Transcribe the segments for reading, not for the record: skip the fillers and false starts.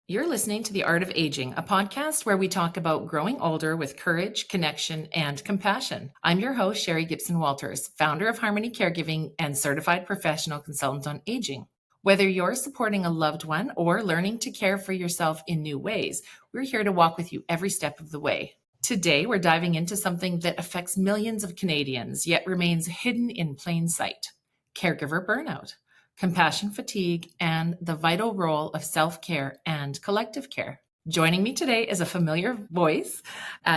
You're listening to The Art of Aging, a podcast where we talk about growing older with courage, connection, and compassion. I'm your host, Sherry Gibson-Walters, founder of Harmony Caregiving and certified professional consultant on aging. Whether you're supporting a loved one or learning to care for yourself in new ways, we're here to walk with you every step of the way. Today, we're diving into something that affects millions of Canadians, yet remains hidden in plain sight: caregiver burnout, compassion fatigue, and the vital role of self-care and collective care. Joining me today is a familiar voice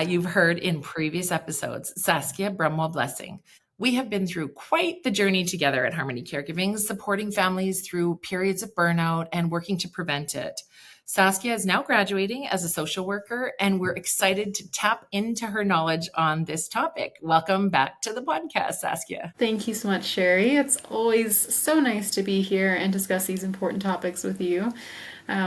you've heard in previous episodes, Saskia Brumwell-Blessing. We have been through quite the journey together at Harmony Caregiving, supporting families through periods of burnout and working to prevent it. Saskia is now graduating as a social worker, and we're excited to tap into her knowledge on this topic. Welcome back to the podcast, Saskia. Thank you so much, Sherry. It's always so nice to be here and discuss these important topics with you.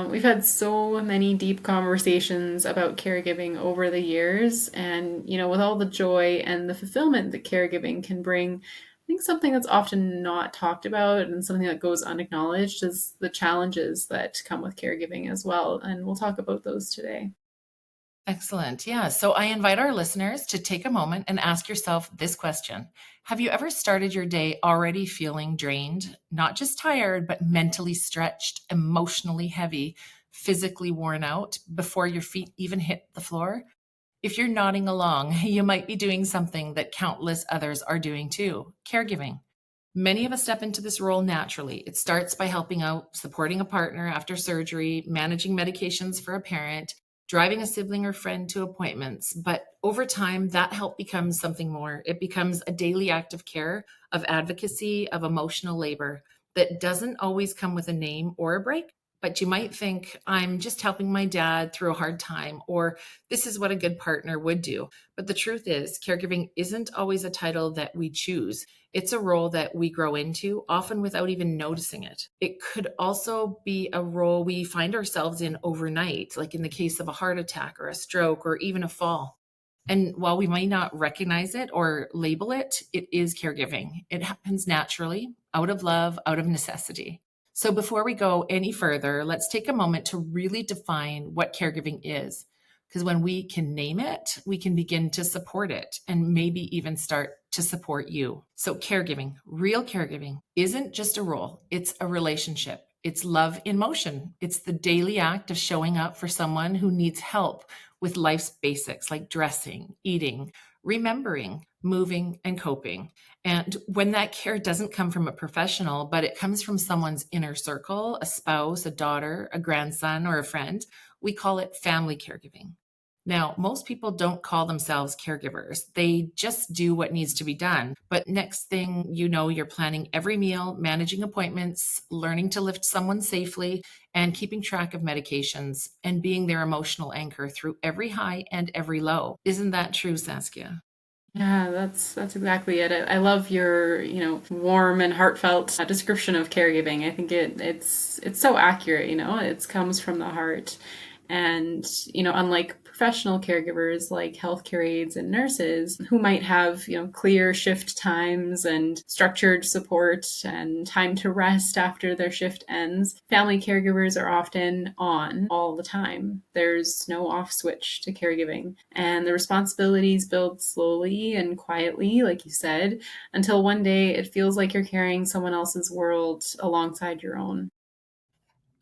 We've had so many deep conversations about caregiving over the years, and with all the joy and the fulfillment that caregiving can bring, I think something that's often not talked about and something that goes unacknowledged is the challenges that come with caregiving as well. And we'll talk about those today. Excellent. Yeah. So I invite our listeners to take a moment and ask yourself this question. Have you ever started your day already feeling drained, not just tired, but mentally stretched, emotionally heavy, physically worn out before your feet even hit the floor? If you're nodding along, you might be doing something that countless others are doing too: caregiving. Many of us step into this role naturally. It starts by helping out, supporting a partner after surgery, managing medications for a parent, driving a sibling or friend to appointments. But over time, that help becomes something more. It becomes a daily act of care, of advocacy, of emotional labor that doesn't always come with a name or a break. But you might think, I'm just helping my dad through a hard time, or this is what a good partner would do. But the truth is, caregiving isn't always a title that we choose. It's a role that we grow into, often without even noticing it. It could also be a role we find ourselves in overnight, like in the case of a heart attack or a stroke or even a fall. And while we might not recognize it or label it, it is caregiving. It happens naturally, out of love, out of necessity. So before we go any further, let's take a moment to really define what caregiving is. Because when we can name it, we can begin to support it and maybe even start to support you. So caregiving, real caregiving, isn't just a role, it's a relationship. It's love in motion. It's the daily act of showing up for someone who needs help with life's basics like dressing, eating, remembering, moving, and coping. And when that care doesn't come from a professional, but it comes from someone's inner circle, a spouse, a daughter, a grandson, or a friend, we call it family caregiving. Now, most people don't call themselves caregivers. They just do what needs to be done. But next thing you know, you're planning every meal, managing appointments, learning to lift someone safely, and keeping track of medications and being their emotional anchor through every high and every low. Isn't that true, Saskia? Yeah, that's exactly it. I love your, warm and heartfelt description of caregiving. I think it's so accurate, it comes from the heart. And, unlike professional caregivers like healthcare aides and nurses who might have, clear shift times and structured support and time to rest after their shift ends, family caregivers are often on all the time. There's no off switch to caregiving. And the responsibilities build slowly and quietly, like you said, until one day it feels like you're carrying someone else's world alongside your own.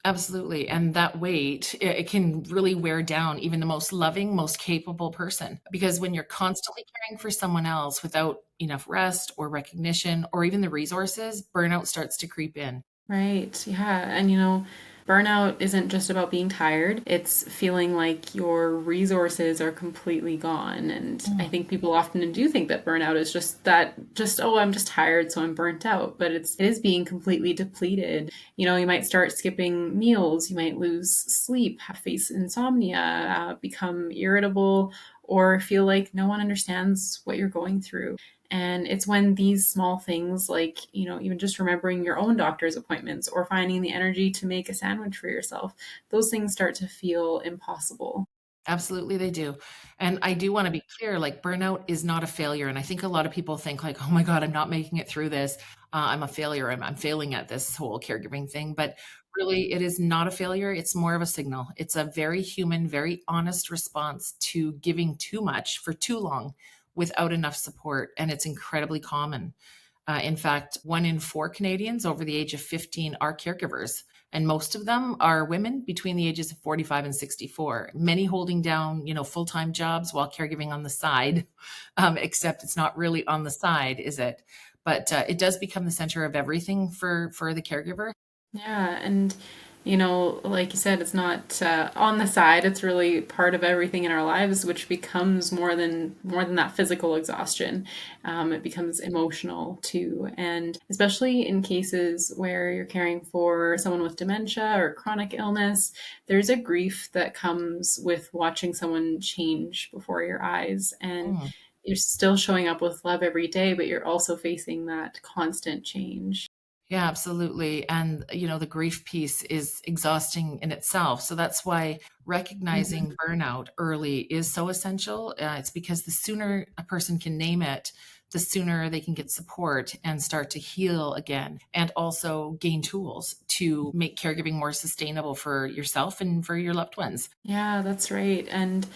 Absolutely. And that weight, it can really wear down even the most loving, most capable person. Because when you're constantly caring for someone else without enough rest or recognition or even the resources, burnout starts to creep in. Right. Yeah. And burnout isn't just about being tired. It's feeling like your resources are completely gone. And I Mm. think people often do think that burnout is oh, I'm just tired, so I'm burnt out. But it is being completely depleted. You might start skipping meals, you might lose sleep, face insomnia, become irritable, or feel like no one understands what you're going through. And it's when these small things, like, even just remembering your own doctor's appointments or finding the energy to make a sandwich for yourself, those things start to feel impossible. Absolutely, they do. And I do want to be clear, like burnout is not a failure. And I think a lot of people think like, oh my God, I'm not making it through this. I'm a failure. I'm failing at this whole caregiving thing. But Really, it is not a failure. It's more of a signal. It's a very human, very honest response to giving too much for too long without enough support. And it's incredibly common. In fact, 1 in 4 Canadians over the age of 15 are caregivers, and most of them are women between the ages of 45 and 64. Many holding down, full-time jobs while caregiving on the side, except it's not really on the side, is it? But it does become the center of everything for the caregiver. Yeah, and like you said, it's not on the side. It's really part of everything in our lives, which becomes more than that physical exhaustion. It becomes emotional too, and especially in cases where you're caring for someone with dementia or chronic illness, there's a grief that comes with watching someone change before your eyes, and Mm. you're still showing up with love every day, but you're also facing that constant change. Yeah, absolutely. And, the grief piece is exhausting in itself. So that's why Mhm. recognizing burnout early is so essential. It's because the sooner a person can name it, the sooner they can get support and start to heal again, and also gain tools to make caregiving more sustainable for yourself and for your loved ones. Yeah, that's right. And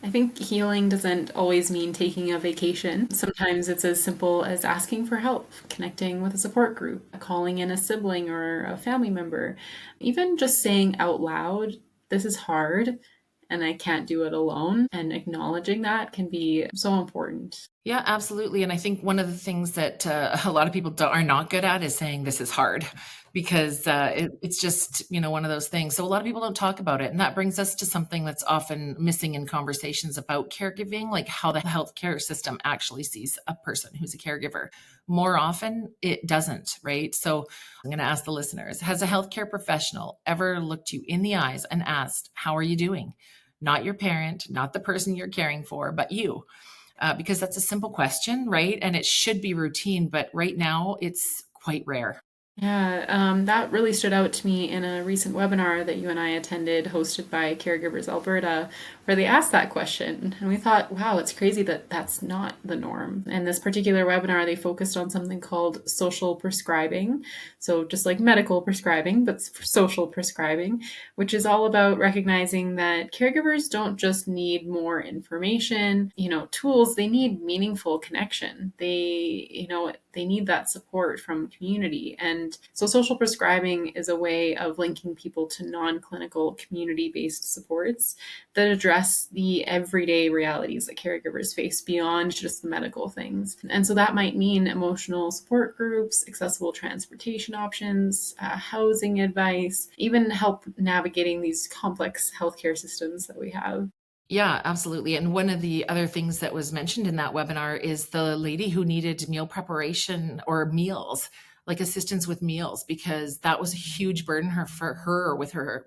I think healing doesn't always mean taking a vacation. Sometimes it's as simple as asking for help, connecting with a support group, calling in a sibling or a family member, even just saying out loud, "This is hard and I can't do it alone." And acknowledging that can be so important. Yeah, absolutely. And I think one of the things that a lot of people are not good at is saying this is hard because it's just, one of those things. So a lot of people don't talk about it. And that brings us to something that's often missing in conversations about caregiving, like how the healthcare system actually sees a person who's a caregiver. More often, it doesn't, right? So I'm going to ask the listeners, has a healthcare professional ever looked you in the eyes and asked, how are you doing? Not your parent, not the person you're caring for, but you, because that's a simple question, right? And it should be routine, but right now it's quite rare. Yeah, that really stood out to me in a recent webinar that you and I attended, hosted by Caregivers Alberta, where they asked that question. And we thought, wow, it's crazy that that's not the norm. And this particular webinar, they focused on something called social prescribing. So just like medical prescribing, but social prescribing, which is all about recognizing that caregivers don't just need more information, tools, they need meaningful connection. They need that support from community. And so social prescribing is a way of linking people to non-clinical community-based supports that address the everyday realities that caregivers face beyond just the medical things. And so that might mean emotional support groups, accessible transportation options, housing advice, even help navigating these complex healthcare systems that we have. Yeah, absolutely. And one of the other things that was mentioned in that webinar is the lady who needed meal preparation or meals, like assistance with meals, because that was a huge burden for her with her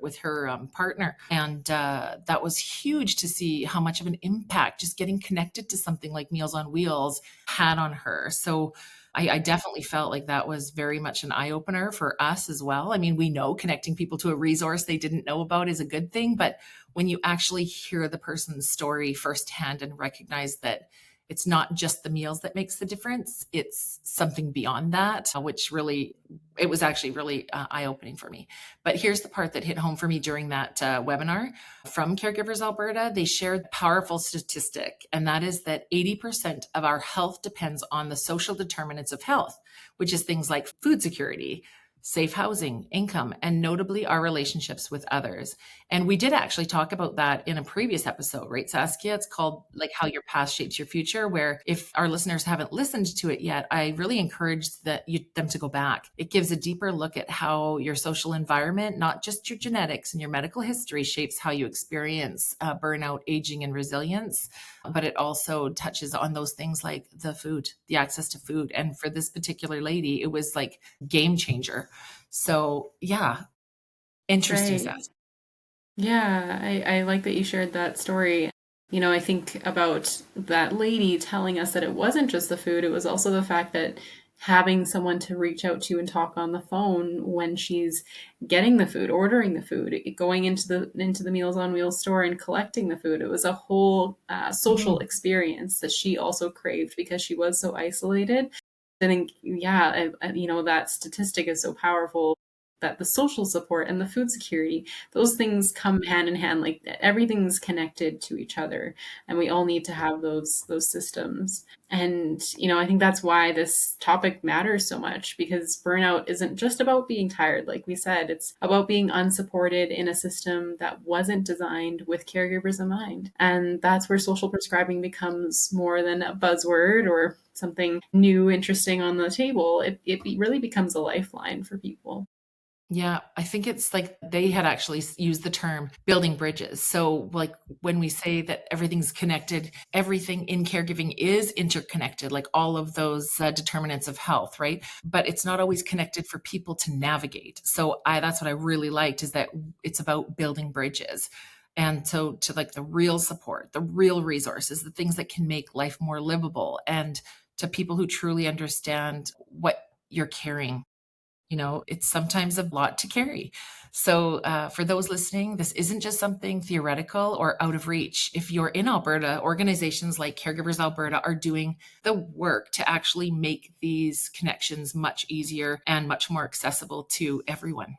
partner, and that was huge to see how much of an impact just getting connected to something like Meals on Wheels had on her. So I definitely felt like that was very much an eye opener for us as well. I mean, we know connecting people to a resource they didn't know about is a good thing, but when you actually hear the person's story firsthand and recognize that it's not just the meals that makes the difference, it's something beyond that, which really, it was actually really eye-opening for me. But here's the part that hit home for me during that webinar from Caregivers Alberta. They shared a powerful statistic, and that is that 80% of our health depends on the social determinants of health, which is things like food security, safe housing, income, and notably our relationships with others. And we did actually talk about that in a previous episode, right, Saskia? It's called like how your past shapes your future, where if our listeners haven't listened to it yet, I really encourage them to go back. It gives a deeper look at how your social environment, not just your genetics and your medical history, shapes how you experience burnout, aging, and resilience, but it also touches on those things like the food, the access to food. And for this particular lady, it was like game changer. So yeah, interesting, Right. Saskia. Yeah, I like that you shared that story. I think about that lady telling us that it wasn't just the food, it was also the fact that having someone to reach out to and talk on the phone when she's getting the food, ordering the food, going into the Meals on Wheels store and collecting the food. It was a whole social Mhm. experience that she also craved because she was so isolated. I think, yeah, that statistic is so powerful. that the social support and the food security, those things come hand in hand. Like everything's connected to each other, and we all need to have those systems. And I think that's why this topic matters so much, because burnout isn't just about being tired. Like we said, it's about being unsupported in a system that wasn't designed with caregivers in mind. And that's where social prescribing becomes more than a buzzword or something new, interesting on the table. It really becomes a lifeline for people. Yeah, I think it's like they had actually used the term building bridges. So, like when we say that everything's connected, everything in caregiving is interconnected, like all of those determinants of health, right? But it's not always connected for people to navigate. So, that's what I really liked, is that it's about building bridges. And so, to like the real support, the real resources, the things that can make life more livable, and to people who truly understand what you're carrying. It's sometimes a lot to carry. So, for those listening, this isn't just something theoretical or out of reach. If you're in Alberta, organizations like Caregivers Alberta are doing the work to actually make these connections much easier and much more accessible to everyone.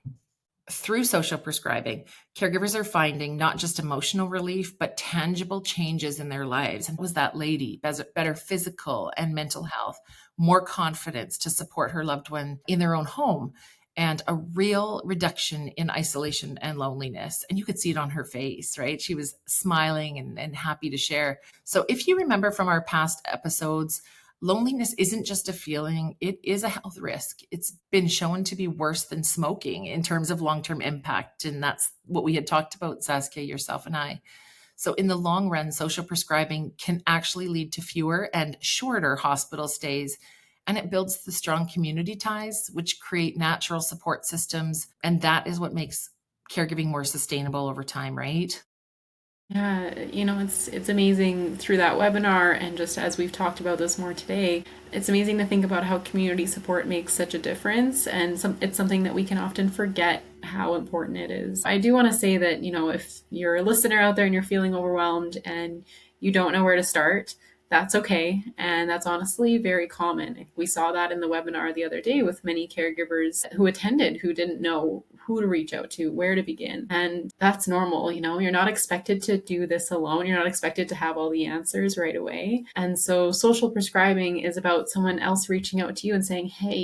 Through social prescribing, caregivers are finding not just emotional relief, but tangible changes in their lives. And was that lady better physical and mental health, more confidence to support her loved one in their own home, and a real reduction in isolation and loneliness. And you could see it on her face, right? She was smiling and happy to share. So if you remember from our past episodes, loneliness isn't just a feeling, it is a health risk. It's been shown to be worse than smoking in terms of long term impact. And that's what we had talked about, Saskia, yourself and I. So, in the long run, social prescribing can actually lead to fewer and shorter hospital stays. And it builds the strong community ties, which create natural support systems. And that is what makes caregiving more sustainable over time, right? Yeah, it's amazing through that webinar, and just as we've talked about this more today, it's amazing to think about how community support makes such a difference, and it's something that we can often forget how important it is. I do want to say that, if you're a listener out there and you're feeling overwhelmed and you don't know where to start, that's okay. And that's honestly very common. We saw that in the webinar the other day with many caregivers who attended who didn't know who to reach out to, where to begin. And that's normal. You're not expected to do this alone. You're not expected to have all the answers right away. And so social prescribing is about someone else reaching out to you and saying, hey,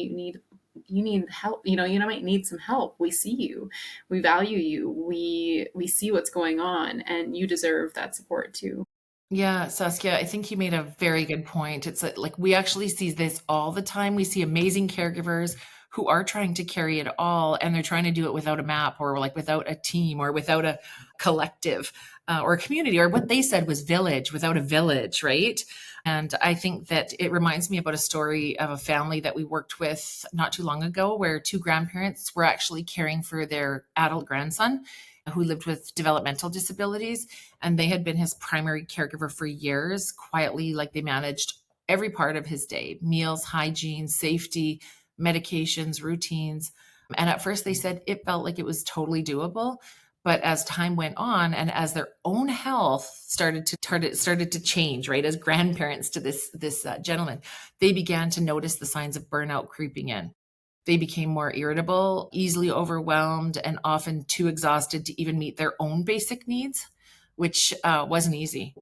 you need help. You might need some help. We see you, we value you, we see what's going on, and you deserve that support too. Yeah, Saskia, I think you made a very good point. It's like we actually see this all the time. We see amazing caregivers who are trying to carry it all, and they're trying to do it without a map, or like without a team, or without a collective, or a community, or what they said was village, without a village, right? And I think that it reminds me about a story of a family that we worked with not too long ago, where two grandparents were actually caring for their adult grandson who lived with developmental disabilities, and they had been his primary caregiver for years. Quietly, like, they managed every part of his day: meals, hygiene, safety, medications, routines. And at first they said it felt like it was totally doable. But as time went on, and as their own health started to change, right, as grandparents to this gentleman, they began to notice the signs of burnout creeping in. They became more irritable, easily overwhelmed, and often too exhausted to even meet their own basic needs, which wasn't easy.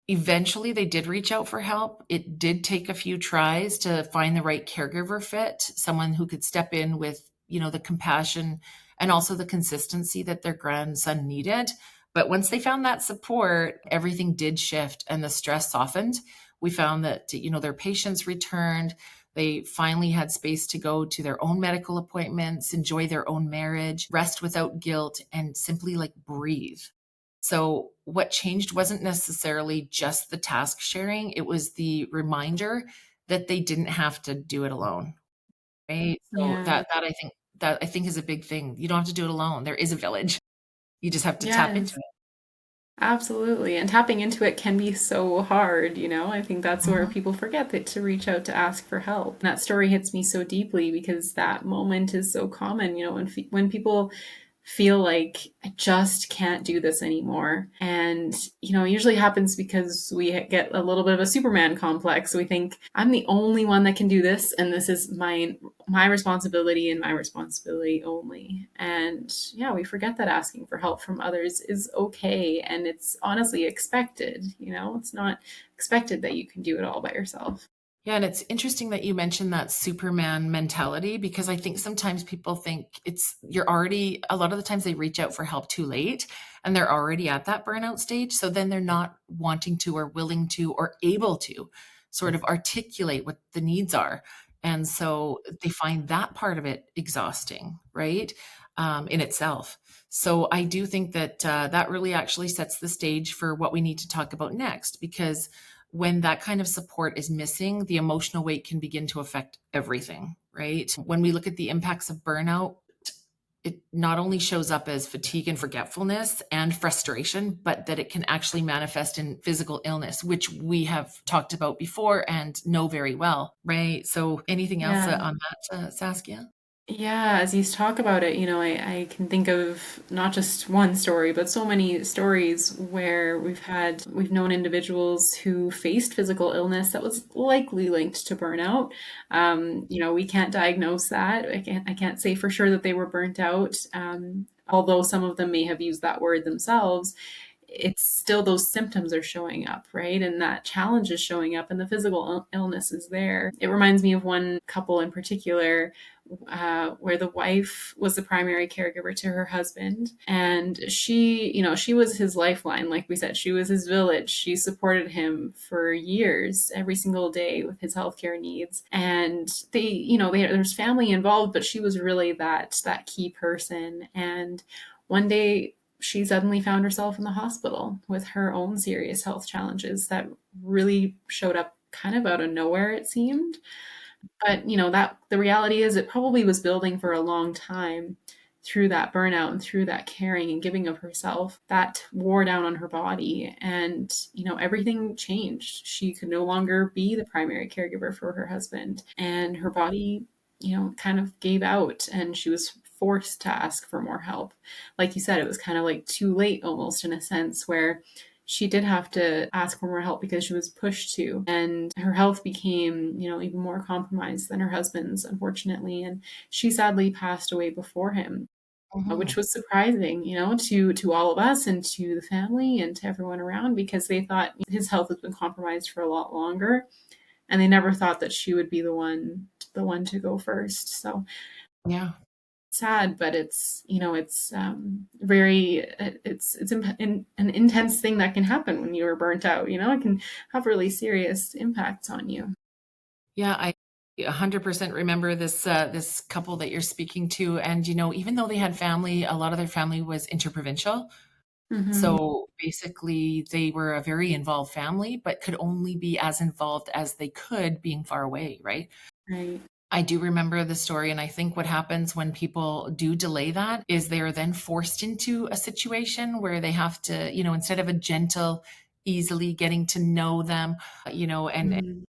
Eventually, they did reach out for help. It did take a few tries to find the right caregiver fit, someone who could step in with, the compassion and also the consistency that their grandson needed. But once they found that support, everything did shift and the stress softened. We found that, their patients returned. They finally had space to go to their own medical appointments, enjoy their own marriage, rest without guilt, and simply like breathe. So, what changed wasn't necessarily just the task sharing, it was the reminder that they didn't have to do it alone, right? So Yeah. that I think is a big thing. You don't have to do it alone. There is a village. You just have to tap into Yes. Absolutely. And tapping into it can be so hard. I think that's it. where Mhm. people forget that to reach out to ask for help. And that story hits me so deeply because that moment is so common, when people feel like I just can't do this anymore. And, it usually happens because we get a little bit of a Superman complex. We think I'm the only one that can do this, and this is my responsibility and my responsibility only. And yeah, we forget that asking for help from others is okay, and it's honestly expected. It's not expected that you can do it all by yourself. Yeah, and it's interesting that you mentioned that Superman mentality because I think sometimes people think you're already, a lot of the times they reach out for help too late and they're already at that burnout stage. So then they're not wanting to or willing to or able to sort of articulate what the needs are. And so they find that part of it exhausting, right? In itself. So I do think that that really actually sets the stage for what we need to talk about next because when that kind of support is missing, the emotional weight can begin to affect everything, right? When we look at the impacts of burnout, it not only shows up as fatigue and forgetfulness and frustration, but that it can actually manifest in physical illness, which we have talked about before and know very well, right? So, anything else Yeah. on that, Saskia? Yeah, as you talk about it, I can think of not just one story, but so many stories where we've known individuals who faced physical illness that was likely linked to burnout. We can't diagnose that. I can't say for sure that they were burnt out. Although some of them may have used that word themselves, it's still those symptoms are showing up, right? And that challenge is showing up, and the physical illness is there. It reminds me of one couple in particular where the wife was the primary caregiver to her husband. And she was his lifeline. Like we said, she was his village. She supported him for years, every single day with his healthcare needs. And there's family involved, but she was really that key person. And one day she suddenly found herself in the hospital with her own serious health challenges that really showed up kind of out of nowhere, it seemed. But that the reality is it probably was building for a long time through that burnout and through that caring and giving of herself that wore down on her body. And everything changed. She could no longer be the primary caregiver for her husband, and her body kind of gave out, and she was forced to ask for more help. Like you said, it was kind of like too late almost, in a sense, where she did have to ask for more help because she was pushed to, and her health became even more compromised than her husband's, unfortunately. And she sadly passed away before him, which Mhm. was surprising, to all of us and to the family and to everyone around, because they thought his health has been compromised for a lot longer, and they never thought that she would be the one to go first. So Yeah. sad, but it's very it's an intense thing that can happen when you are burnt out. It can have really serious impacts on you. Yeah, I 100% remember this couple that you're speaking to, and even though they had family, a lot of their family was interprovincial. Hmm. So basically, they were a very involved family, but could only be as involved as they could being far away, right? Right. I do remember the story, and I think what happens when people do delay that is they are then forced into a situation where they have to, instead of a gentle, easily getting to know them, and Mm.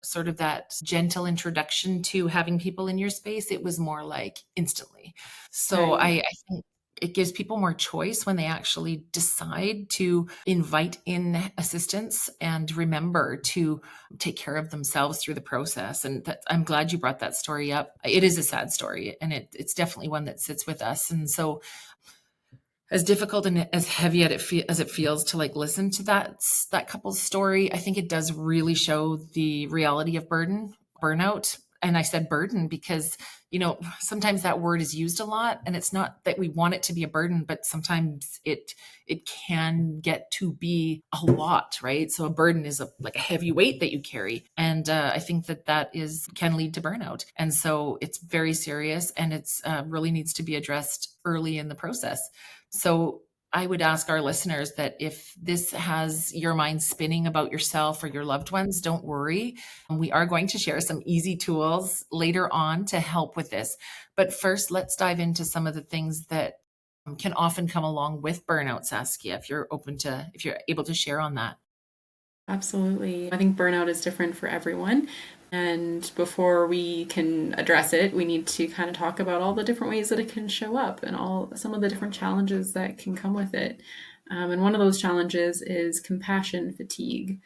sort of that gentle introduction to having people in your space, it was more like instantly. So Right. I think it gives people more choice when they actually decide to invite in assistance and remember to take care of themselves through the process. And I'm glad you brought that story up. It is a sad story, and it's definitely one that sits with us. And so as difficult and as heavy as it feels to like listen to that couple's story, I think it does really show the reality of burnout. And I said burden because sometimes that word is used a lot, and it's not that we want it to be a burden, but sometimes it can get to be a lot, right? So a burden is like a heavy weight that you carry, and I think that is can lead to burnout. And so it's very serious, and it's really needs to be addressed early in the process. So I would ask our listeners that if this has your mind spinning about yourself or your loved ones, don't worry. We are going to share some easy tools later on to help with this. But first, let's dive into some of the things that can often come along with burnout, Saskia, if you're able to share on that. Absolutely. I think burnout is different for everyone, And before we can address it, we need to kind of talk about all the different ways that it can show up and all some of the different challenges that can come with it. And one of those challenges is compassion fatigue.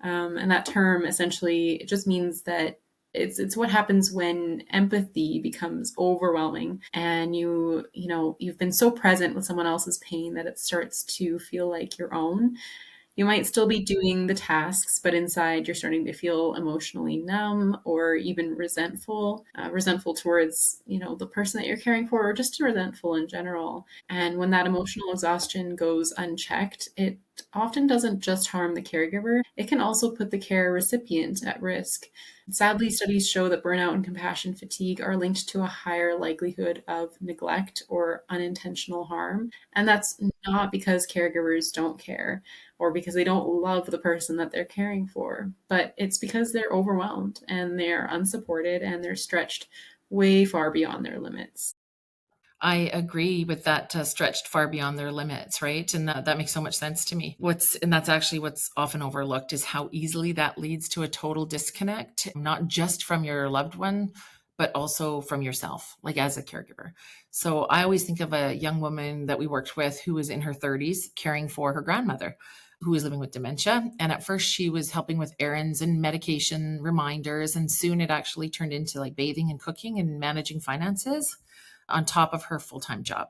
And that term essentially it just means that it's what happens when empathy becomes overwhelming and you've been so present with someone else's pain that it starts to feel like your own. You might still be doing the tasks, but inside you're starting to feel emotionally numb or even resentful towards, the person that you're caring for, or just resentful in general. And when that emotional exhaustion goes unchecked, it often doesn't just harm the caregiver, it can also put the care recipient at risk. Sadly, studies show that burnout and compassion fatigue are linked to a higher likelihood of neglect or unintentional harm. And that's not because caregivers don't care or because they don't love the person that they're caring for, but it's because they're overwhelmed and they're unsupported and they're stretched way far beyond their limits. I agree with that, stretched far beyond their limits, right? And that makes so much sense to me. And that's actually what's often overlooked is how easily that leads to a total disconnect, not just from your loved one, but also from yourself, like as a caregiver. So I always think of a young woman that we worked with who was in her 30s caring for her grandmother who was living with dementia. And at first she was helping with errands and medication reminders. And soon it actually turned into like bathing and cooking and managing finances on top of her full-time job.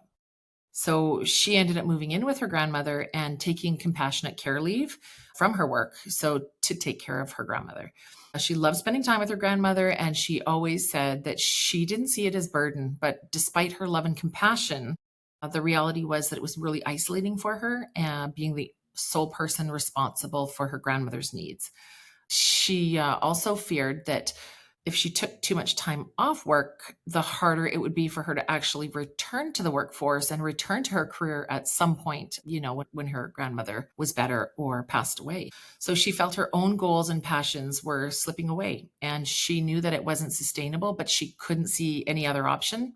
So she ended up moving in with her grandmother and taking compassionate care leave from her work. So to take care of her grandmother. She loved spending time with her grandmother, and she always said that she didn't see it as burden. But despite her love and compassion, the reality was that it was really isolating for her, being the sole person responsible for her grandmother's needs. She also feared that if she took too much time off work, the harder it would be for her to actually return to the workforce and return to her career at some point, when her grandmother was better or passed away. So she felt her own goals and passions were slipping away, and she knew that it wasn't sustainable, but she couldn't see any other option.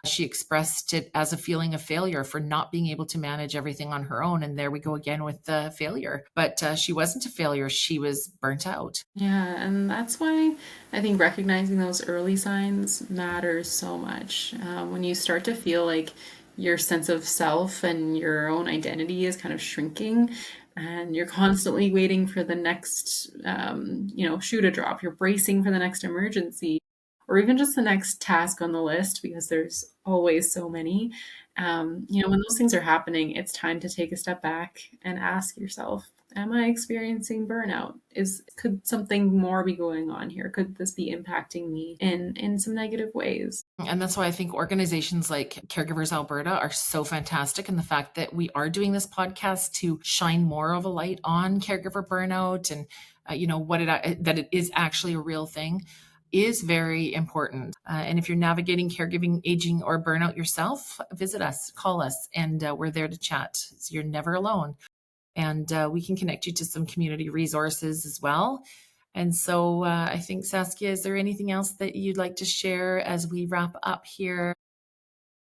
She expressed it as a feeling of failure for not being able to manage everything on her own. And there we go again with the failure. But she wasn't a failure. She was burnt out. Yeah, and that's why I think recognizing those early signs matters so much. When you start to feel like your sense of self and your own identity is kind of shrinking, and you're constantly waiting for the next, shoe to drop, you're bracing for the next emergency, or even just the next task on the list because there's always so many. When those things are happening, it's time to take a step back and ask yourself, am I experiencing burnout? Could something more be going on here? Could this be impacting me in some negative ways? And that's why I think organizations like Caregivers Alberta are so fantastic. And the fact that we are doing this podcast to shine more of a light on caregiver burnout and, that it is actually a real thing is very important. And if you're navigating caregiving, aging, or burnout yourself, visit us, call us, and we're there to chat. So you're never alone. And we can connect you to some community resources as well. And so I think, Saskia, is there anything else that you'd like to share as we wrap up here?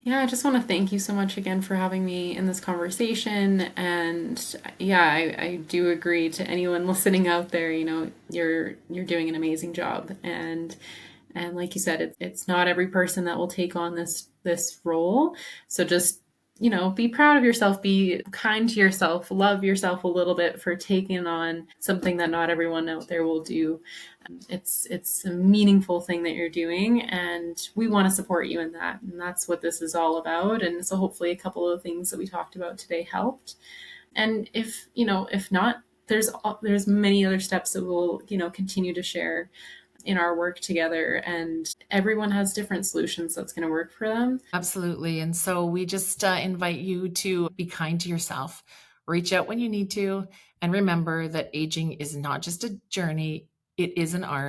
Yeah, I just want to thank you so much again for having me in this conversation. And yeah, I do agree to anyone listening out there, you're doing an amazing job. And like you said, it's not every person that will take on this role. So just, be proud of yourself, be kind to yourself, love yourself a little bit for taking on something that not everyone out there will do. It's a meaningful thing that you're doing, and we want to support you in that. And that's what this is all about. And so hopefully a couple of the things that we talked about today helped. And if not, there's many other steps that we'll, continue to share in our work together, and everyone has different solutions that's going to work for them. Absolutely. And so we just invite you to be kind to yourself, reach out when you need to, and remember that aging is not just a journey, it is an art.